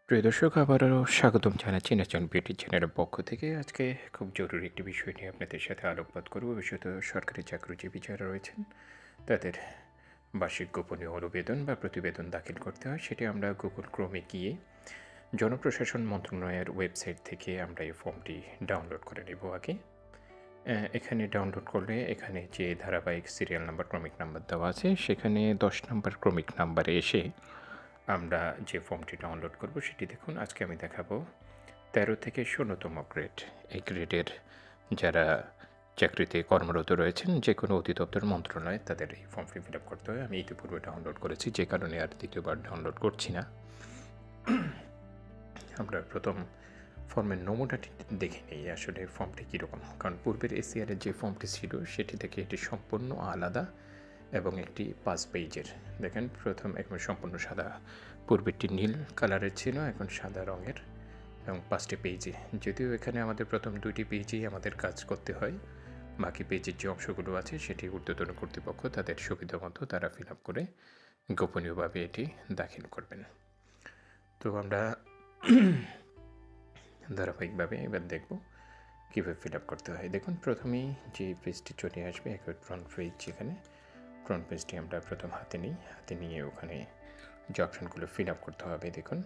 প্রিয় দর্শক, আবারও স্বাগতম জানাচ্ছি নেশন বিউটি চ্যানেলের পক্ষ থেকে। আজকে খুব জরুরি একটি বিষয় নিয়ে আপনাদের সাথে আলোকপাত করব। বিশেষত সরকারি চাকরিজীবী যারা রয়েছেন তাদের বার্ষিক গোপনীয় অনুবেদন বা প্রতিবেদন দাখিল করতে হয়। সেটি আমরা গুগল ক্রোমে গিয়ে জনপ্রশাসন মন্ত্রণালয়ের ওয়েবসাইট থেকে আমরা এই ফর্মটি ডাউনলোড করে নেব। আগে এখানে ডাউনলোড করলে এখানে যে ধারাবাহিক সিরিয়াল নাম্বার, ক্রমিক নাম্বার দেওয়া আছে, সেখানে 10 নম্বর ক্রমিক নাম্বারে এসে আমরা যে ফর্মটি ডাউনলোড করব সেটি দেখুন। আজকে আমি দেখাবো 13 থেকে 16তম গ্রেড। এই গ্রেডের যারা চাকরিতে কর্মরত রয়েছেন যে কোনো অধিদপ্তর মন্ত্রণালয়ে তাদের এই ফর্মটি ফিল আপ করতে হয়। আমি ইতিপূর্বে ডাউনলোড করেছি, যে কারণে আর দ্বিতীয়বার ডাউনলোড করছি না। আমরা প্রথম ফর্মের নমুনাটি দেখে নিই আসলে ফর্মটি কীরকম, কারণ পূর্বের এসিআরের যে ফর্মটি ছিল সেটি থেকে এটি সম্পূর্ণ আলাদা এবং একটি 5 পেজের। দেখেন, প্রথম একদম সম্পূর্ণ সাদা, পূর্বেরটি নীল কালারের ছিল, এখন সাদা রঙের এবং 5টি পেজে। যদিও এখানে আমাদের প্রথম 2টি পেজেই আমাদের কাজ করতে হয়, বাকি পেজের যে অংশগুলো আছে সেটি ঊর্ধ্বতন কর্তৃপক্ষ তাদের সুবিধা মতো তারা ফিল আপ করে গোপনীয়ভাবে এটি দাখিল করবেন। তো আমরা ধারাবাহিকভাবে এবার দেখব কীভাবে ফিল আপ করতে হয়। দেখুন, প্রথমেই যে পেজটি চলে আসবে একবার ফ্রন্ট পেজ, যেখানে ফ্রন্ট পেজটি আমরা প্রথম হাতে নিয়ে ওখানে যে অপশানগুলো ফিল আপ করতে হবে। দেখুন,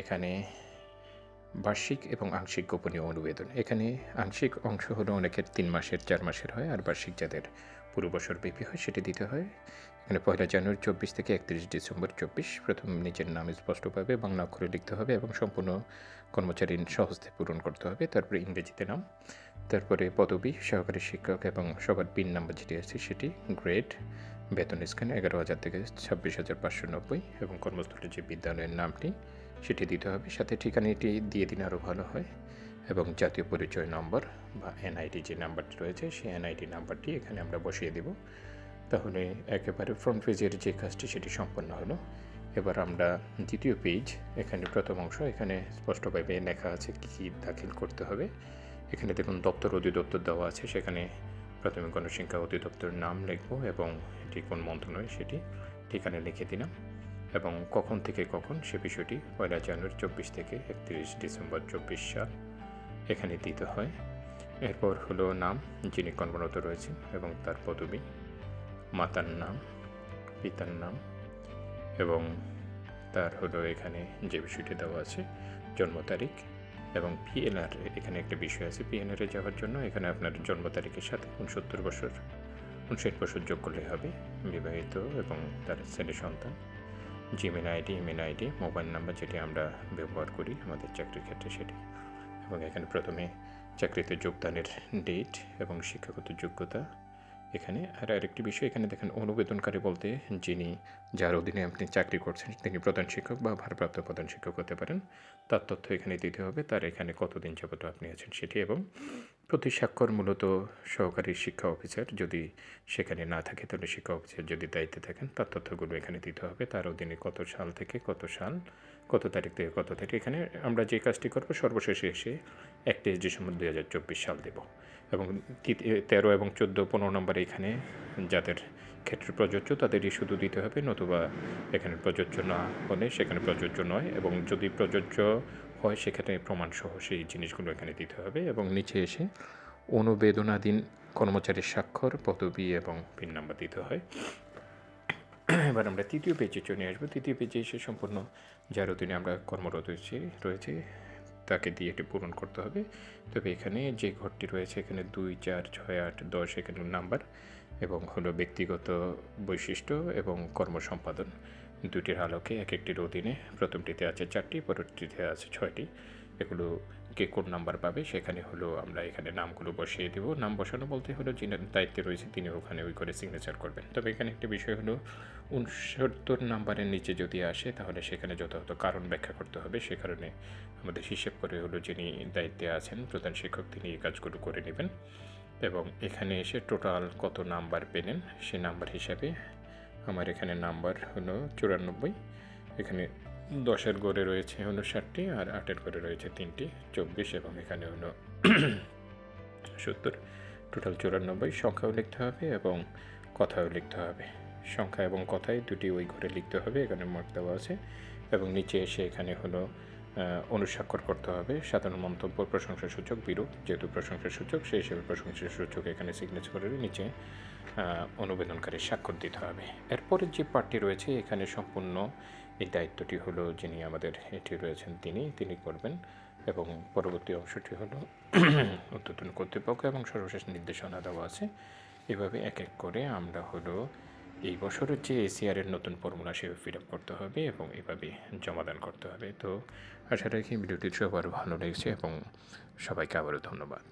এখানে বার্ষিক এবং আংশিক গোপনীয় অনুবেদন। এখানে আংশিক অংশ হলো অনেকের 3 মাসের 4 মাসের হয়, আর বার্ষিক যাদের পুরো বছর ব্যাপী হয় সেটি দিতে হয়। এখানে 1 জানুয়ারি 24 থেকে 31 ডিসেম্বর 24। প্রথম নিজের নাম স্পষ্টভাবে বাংলা অক্ষরে লিখতে হবে এবং সম্পূর্ণ কর্মচারীর স্বহস্তে পূরণ করতে হবে। তারপরে ইংরেজিতে নাম, তারপরে পদবি, সহকারী শিক্ষক এবং সবার পিন নাম্বার যেটি আছে সেটি, গ্রেড, বেতন স্কেল 11,000 থেকে 26,590 এবং কর্মস্থলের যে বিদ্যালয়ের নামটি সেটি দিতে হবে। সাথে ঠিকানাটি দিয়ে দিলে আরও ভালো হয়, এবং জাতীয় পরিচয় নম্বর বা এনআইডি যে নাম্বারটি রয়েছে সেই এনআইডি নাম্বারটি এখানে আমরা বসিয়ে দেব। তাহলে একেবারে ফ্রন্ট পেজের যে কাজটি সেটি সম্পন্ন হলো। এবার আমরা দ্বিতীয় পেজ, এখানে প্রথম অংশ, এখানে স্পষ্টভাবে লেখা আছে কী কী দাখিল করতে হবে। এখানে দেখুন দপ্তর অধিদপ্তর দেওয়া আছে, সেখানে প্রথমে গণশিক্ষা অধিদপ্তরের নাম লিখব এবং এটি কোন মন্ত্রণালয় সেটি ঠিকানা লিখে দিলাম, এবং কখন থেকে কখন সে বিষয়টি 1 জানুয়ারি 24 থেকে 31 ডিসেম্বর 24 সাল এখানে দিতে হয়। এরপর হলো নাম, যিনি কর্মরত রয়েছেন এবং তার পদবি, মাতার নাম, পিতার নাম, এবং তার হলো এখানে যে বিষয়টি দেওয়া আছে জন্ম তারিখ, এবং পিএনআর। এখানে একটা বিষয় আছে, পিএনআরে যাওয়ার জন্য এখানে আপনার জন্ম তারিখের সাথে 59 বছর যোগ করলে হবে, বিবাহিত এবং তার ছেলে সন্তান, Gmail ID, email ID, mobile number যেটি আমরা ব্যবহার করি আমাদের চাকরির ক্ষেত্রে সেটি, এবং এখানে প্রথমে চাকরিতে যোগদানের ডেট এবং শিক্ষাগত যোগ্যতা। এখানে আরেকটি বিষয়, এখানে দেখেন অনুবেদনকারী বলতে যিনি, যার অধীনে আপনি চাকরি করছেন তিনি প্রধান শিক্ষক বা ভারপ্রাপ্ত প্রধান শিক্ষক হতে পারেন, তার তথ্য এখানে দিতে হবে, তার এখানে কতদিন যাবত আপনি আছেন সেটি, এবং প্রতি স্বাক্ষর মূলত সহকারী শিক্ষা অফিসার, যদি সেখানে না থাকে তাহলে শিক্ষা অফিসার যদি দায়িত্বে থাকেন তার তথ্যগুলো এখানে দিতে হবে, তার অধীনে কত সাল থেকে কত সাল, কত তারিখ থেকে কত তারিখ। এখানে আমরা যে কাজটি করব সর্বশেষে এসে 31 ডিসেম্বর 2024 সাল দেব, এবং 13 এবং 14, 15 নম্বরে এখানে যাদের ক্ষেত্রে প্রযোজ্য তাদেরই শুধু দিতে হবে, নতুবা এখানে প্রযোজ্য না হলে সেখানে প্রযোজ্য নয়, এবং যদি প্রযোজ্য হয় সেখানে প্রমাণসহ সেই জিনিসগুলো এখানে দিতে হবে, এবং নিচে এসে অনুবেদনাধীন কর্মচারীর স্বাক্ষর, পদবি এবং পিন নাম্বার দিতে হয়। এবার আমরা তৃতীয় পেজে চলে আসবো। তৃতীয় পেজে এসে সম্পূর্ণ যার অধীনে আমরা কর্মরত রয়েছে তাকে দিয়ে এটি পূরণ করতে হবে। তবে এখানে যে ঘরটি রয়েছে এখানে 2, 4, 6, 8, 10 এখানে নাম্বার, এবং হলো ব্যক্তিগত বৈশিষ্ট্য এবং কর্মসম্পাদন, দুটির আলোকে এক একটির অধীনে প্রথমটিতে আছে 4টি, পরবর্তীতে আছে 6টি। এগুলো কে কোন নাম্বার পাবে সেখানে হলো আমরা এখানে নামগুলো বসিয়ে দেব। নাম বসানো বলতে হলো যিনি দায়িত্বে রয়েছে তিনি ওখানে ওই করে সিগনেচার করবেন। তবে এখানে একটি বিষয় হলো 69 নাম্বারের নিচে যদি আসে তাহলে সেখানে যথাযথ কারণ ব্যাখ্যা করতে হবে। সে কারণে আমাদের হিসেব করে হলো যিনি দায়িত্বে আছেন প্রধান শিক্ষক তিনি এই কাজগুলো করে নেবেন, এবং এখানে এসে টোটাল কত নাম্বার পেলেন সে নাম্বার হিসাবে আমার এখানে নাম্বার হলো 94। এখানে 10-এর ঘরে রয়েছে হলো 60টি, আর 8-এর ঘরে রয়েছে 3টি, 24, এবং এখানে হলো 70, টোটাল 94। সংখ্যাও লিখতে হবে এবং কথাও লিখতে হবে, সংখ্যা এবং কথায় দুটি ওই ঘরে লিখতে হবে, এখানে মার্ক দেওয়া আছে। এবং নিচে এসে এখানে হলো অনুস্বাক্ষর করতে হবে। সাধারণ মন্তব্য প্রশংসাসূচক বিরূপ, যেহেতু প্রশংসাসূচক সেই হিসেবে প্রশংসাসূচক এখানে সিগনেচারের নিচে অনুবেদনকারীর স্বাক্ষর দিতে হবে। এরপরে যে পার্টটি রয়েছে এখানে সম্পূর্ণ এই দায়িত্বটি হলো যিনি আমাদের এটি রয়েছেন তিনি করবেন, এবং পরবর্তী অংশটি হলো ঊর্ধ্বতন কর্তৃপক্ষ এবং সর্বশেষ নির্দেশনা দেওয়া আছে। এভাবে এক এক করে আমরা হলো এই বছরের যে এসিআরের নতুন ফর্মুলা সেভাবে ফিল আপ করতে হবে এবং এভাবে জমাদান করতে হবে। তো আশা রাখি ভিডিওটি সবার ভালো লেগেছে এবং সবাইকে আবারও ধন্যবাদ।